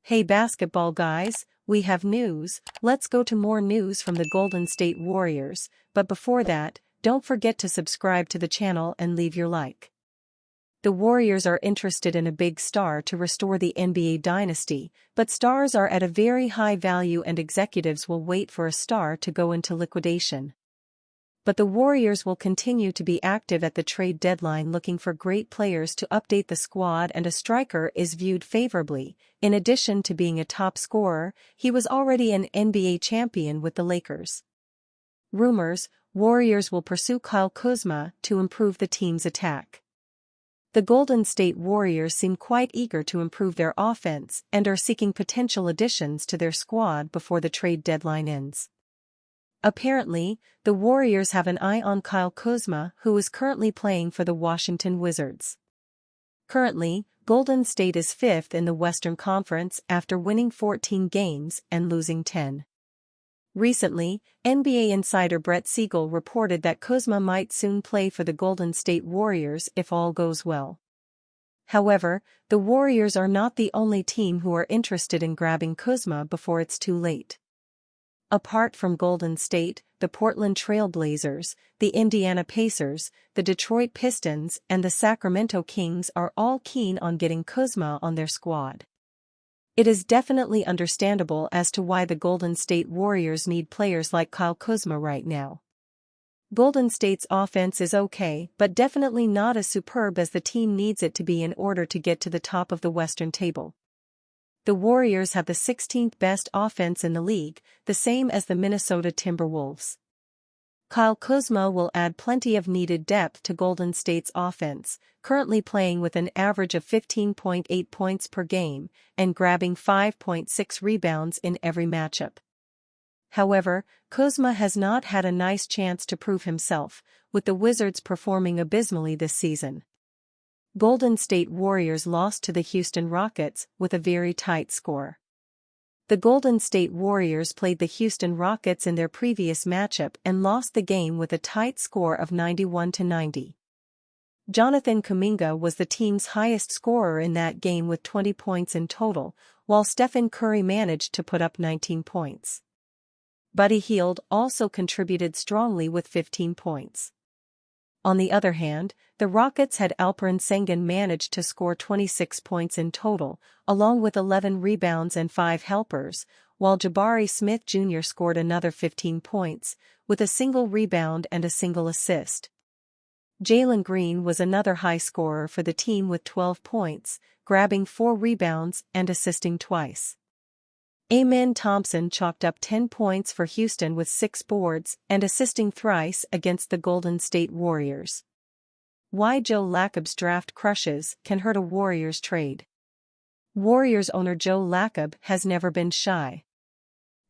Hey basketball guys, we have news. Let's go to more news from the Golden State Warriors, but before that, don't forget to subscribe to the channel and leave your like. The Warriors are interested in a big star to restore the NBA dynasty, but stars are at a very high value and executives will wait for a star to go into liquidation. But the Warriors will continue to be active at the trade deadline looking for great players to update the squad, and a striker is viewed favorably. In addition to being a top scorer, he was already an NBA champion with the Lakers. Rumors: Warriors will pursue Kuzma to improve the team's attack. The Golden State Warriors seem quite eager to improve their offense and are seeking potential additions to their squad before the trade deadline ends. Apparently, the Warriors have an eye on Kuzma, who is currently playing for the Washington Wizards. Currently, Golden State is fifth in the Western Conference after winning 14 games and losing 10. Recently, NBA insider Brett Siegel reported that Kuzma might soon play for the Golden State Warriors if all goes well. However, the Warriors are not the only team who are interested in grabbing Kuzma before it's too late. Apart from Golden State, the Portland Trail Blazers, the Indiana Pacers, the Detroit Pistons and the Sacramento Kings are all keen on getting Kuzma on their squad. It is definitely understandable as to why the Golden State Warriors need players like Kuzma right now. Golden State's offense is okay, but definitely not as superb as the team needs it to be in order to get to the top of the Western table. The Warriors have the 16th best offense in the league, the same as the Minnesota Timberwolves. Kuzma will add plenty of needed depth to Golden State's offense, currently playing with an average of 15.8 points per game and grabbing 5.6 rebounds in every matchup. However, Kuzma has not had a nice chance to prove himself, with the Wizards performing abysmally this season. Golden State Warriors lost to the Houston Rockets with a very tight score. The Golden State Warriors played the Houston Rockets in their previous matchup and lost the game with a tight score of 91-90. Jonathan Kuminga was the team's highest scorer in that game with 20 points in total, while Stephen Curry managed to put up 19 points. Buddy Hield also contributed strongly with 15 points. On the other hand, the Rockets had Alperen Sengun managed to score 26 points in total, along with 11 rebounds and 5 helpers, while Jabari Smith Jr. scored another 15 points, with a single rebound and a single assist. Jalen Green was another high scorer for the team with 12 points, grabbing 4 rebounds and assisting twice. Amen Thompson chalked up 10 points for Houston with 6 boards and assisting thrice against the Golden State Warriors. Why Joe Lacob's draft crushes can hurt a Warriors trade. Warriors owner Joe Lacob has never been shy.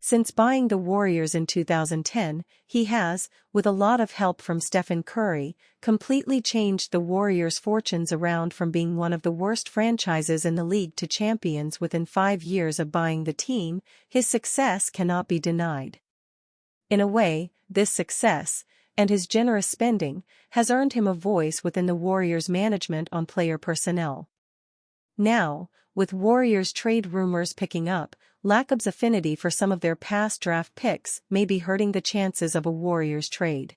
Since buying the Warriors in 2010, he has, with a lot of help from Stephen Curry, completely changed the Warriors' fortunes around from being one of the worst franchises in the league to champions within 5 years of buying the team. His success cannot be denied. In a way, this success, and his generous spending, has earned him a voice within the Warriors' management on player personnel. Now, with Warriors trade rumors picking up, Lacob's affinity for some of their past draft picks may be hurting the chances of a Warriors trade.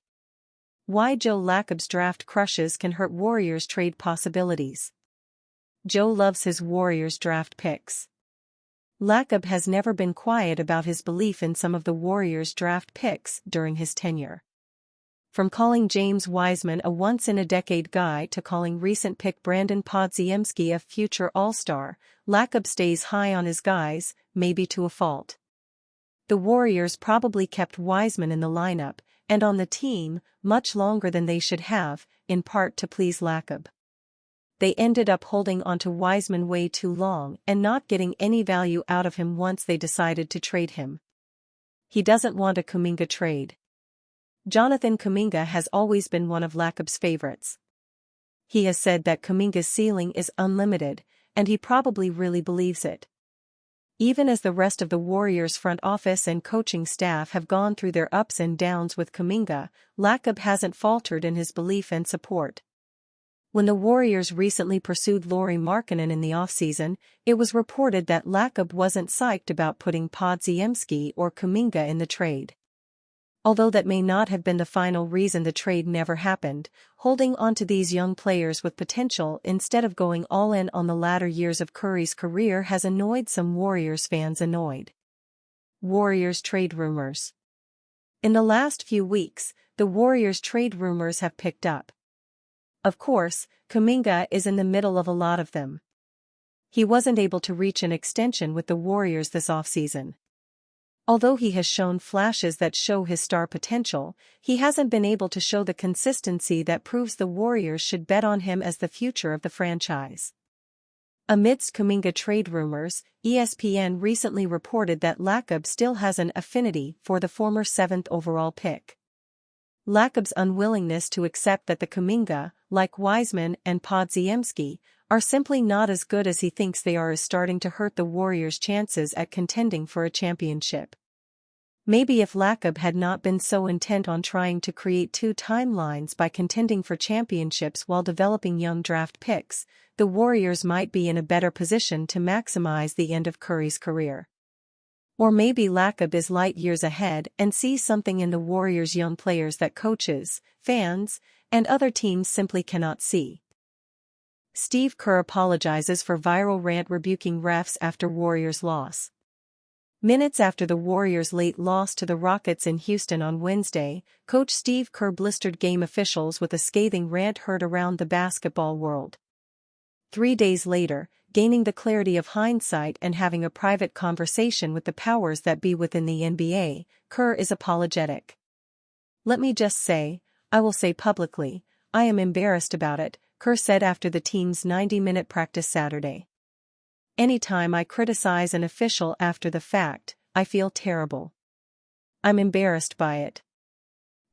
Why Joe Lacob's draft crushes can hurt Warriors trade possibilities. Joe loves his Warriors draft picks. Lacob has never been quiet about his belief in some of the Warriors draft picks during his tenure. From calling James Wiseman a once-in-a-decade guy to calling recent pick Brandon Podziemski a future All-Star, Lacob stays high on his guys, maybe to a fault. The Warriors probably kept Wiseman in the lineup and on the team much longer than they should have, in part to please Lacob. They ended up holding onto Wiseman way too long and not getting any value out of him once they decided to trade him. He doesn't want a Kuminga trade. Jonathan Kuminga has always been one of Lacob's favorites. He has said that Kuminga's ceiling is unlimited, and he probably really believes it. Even as the rest of the Warriors' front office and coaching staff have gone through their ups and downs with Kuminga, Lacob hasn't faltered in his belief and support. When the Warriors recently pursued Lauri Markkanen in the offseason, it was reported that Lakab wasn't psyched about putting Podziemski or Kuminga in the trade. Although that may not have been the final reason the trade never happened, holding onto these young players with potential instead of going all in on the latter years of Curry's career has annoyed some Warriors fans. Warriors trade rumors. In the last few weeks, the Warriors trade rumors have picked up. Of course, Kuminga is in the middle of a lot of them. He wasn't able to reach an extension with the Warriors this offseason. Although he has shown flashes that show his star potential, he hasn't been able to show the consistency that proves the Warriors should bet on him as the future of the franchise. Amidst Kuminga trade rumors, ESPN recently reported that Lakab still has an affinity for the former 7th overall pick. Lakab's unwillingness to accept that the Kuminga, like Wiseman and Podziemski, are simply not as good as he thinks they are is starting to hurt the Warriors' chances at contending for a championship. Maybe if Lakab had not been so intent on trying to create two timelines by contending for championships while developing young draft picks, the Warriors might be in a better position to maximize the end of Curry's career. Or maybe Lakab is light years ahead and sees something in the Warriors' young players that coaches, fans, and other teams simply cannot see. Steve Kerr apologizes for viral rant rebuking refs after Warriors loss. Minutes after the Warriors' late loss to the Rockets in Houston on Wednesday, Coach Steve Kerr blistered game officials with a scathing rant heard around the basketball world. 3 days later, gaining the clarity of hindsight and having a private conversation with the powers that be within the NBA, Kerr is apologetic. "Let me just say, I will say publicly, I am embarrassed about it," Kerr said after the team's 90-minute practice Saturday. "Anytime I criticize an official after the fact, I feel terrible. I'm embarrassed by it.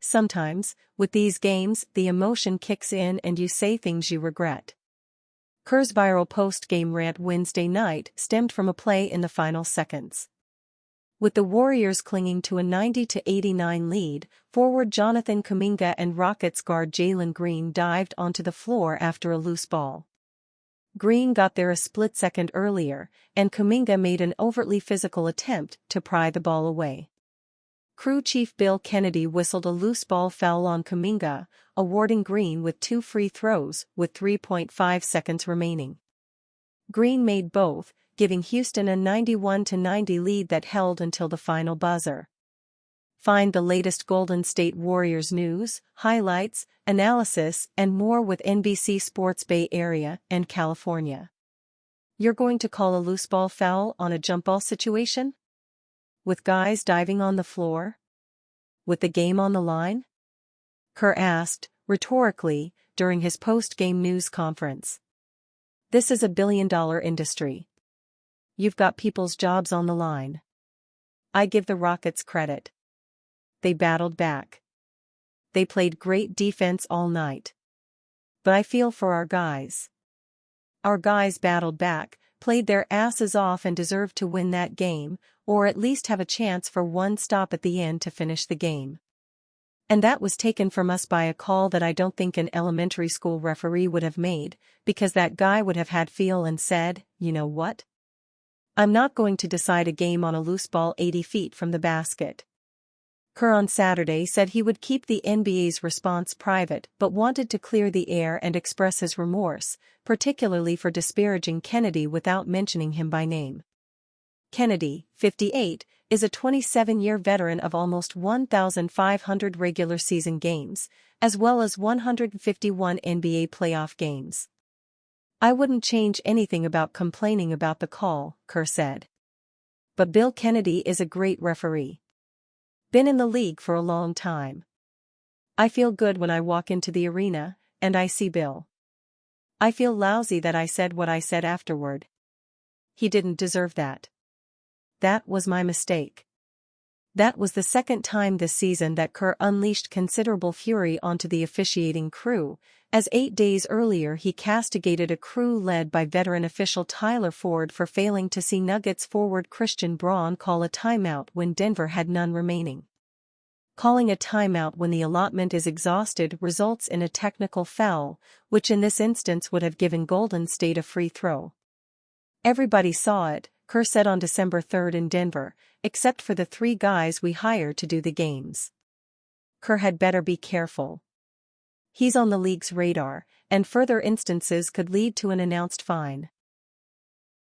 Sometimes, with these games, the emotion kicks in and you say things you regret." Kerr's viral post-game rant Wednesday night stemmed from a play in the final seconds. With the Warriors clinging to a 90-89 lead, forward Jonathan Kuminga and Rockets guard Jalen Green dived onto the floor after a loose ball. Green got there a split second earlier, and Kuminga made an overtly physical attempt to pry the ball away. Crew chief Bill Kennedy whistled a loose ball foul on Kuminga, awarding Green with 2 free throws with 3.5 seconds remaining. Green made both, giving Houston a 91-90 lead that held until the final buzzer. Find the latest Golden State Warriors news, highlights, analysis, and more with NBC Sports Bay Area and California. You're going to call a loose ball foul on a jump ball situation? With guys diving on the floor? With the game on the line? Kerr asked, rhetorically, during his post-game news conference. "This is a billion-dollar industry. You've got people's jobs on the line. I give the Rockets credit. They battled back. They played great defense all night. But I feel for our guys. Our guys battled back, played their asses off and deserved to win that game, or at least have a chance for one stop at the end to finish the game. And that was taken from us by a call that I don't think an elementary school referee would have made, because that guy would have had feel and said, you know what? I'm not going to decide a game on a loose ball 80 feet from the basket." Kerr on Saturday said he would keep the NBA's response private but wanted to clear the air and express his remorse, particularly for disparaging Kennedy without mentioning him by name. Kennedy, 58, is a 27-year veteran of almost 1,500 regular season games, as well as 151 NBA playoff games. "I wouldn't change anything about complaining about the call," Kerr said. "But Bill Kennedy is a great referee. Been in the league for a long time. I feel good when I walk into the arena, and I see Bill. I feel lousy that I said what I said afterward. He didn't deserve that. That was my mistake." That was the second time this season that Kerr unleashed considerable fury onto the officiating crew, as 8 days earlier he castigated a crew led by veteran official Tyler Ford for failing to see Nuggets forward Christian Braun call a timeout when Denver had none remaining. calling a timeout when the allotment is exhausted results in a technical foul, which in this instance would have given Golden State a free throw. "Everybody saw it," Kerr said on December 3 in Denver, "except for the 3 guys we hired to do the games. Kerr had better be careful. He's on the league's radar, and further instances could lead to an announced fine."